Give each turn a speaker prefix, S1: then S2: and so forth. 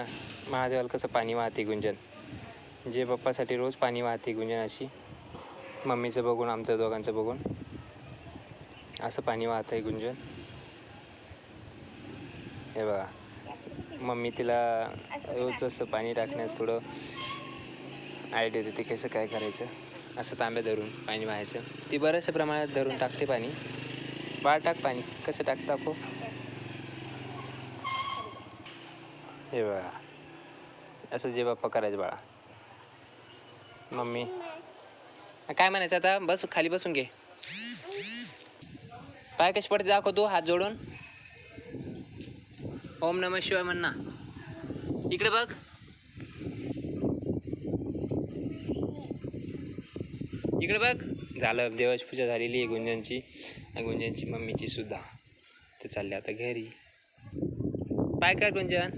S1: बघा महादेवाला कसं पाणी वाहते गुंजन. जे पप्पासाठी रोज पाणी वाहते गुंजन अशी. मम्मीचं बघून आमचं दोघांचं बघून असं पाणी वाहत आहे गुंजन. हे बघा मम्मी तिला रोज असं पाणी टाकण्यास थोडं आयडिया देते कसं काय करायचं. असं तांब्या धरून पाणी वाहायचं. ती बऱ्याचशा प्रमाणात धरून टाकते पाणी. बाळ टाक पाणी. कसं टाकता हो. हे बघा असं जे बाप्पा करायचं बाळा. मम्मी काय म्हणायचं आता. बस खाली बसून घे. पाय कशी पडते दाखव तू हात जोडून. ओम नमः शिवाय म्हण ना. इकडे बघ. इकडे बघ. झालं देवाची पूजा झालेली आहे गुंजनची. गुंजनची मम्मीची सुद्धा. ते चालले आता घरी. पाय कर गुंजन.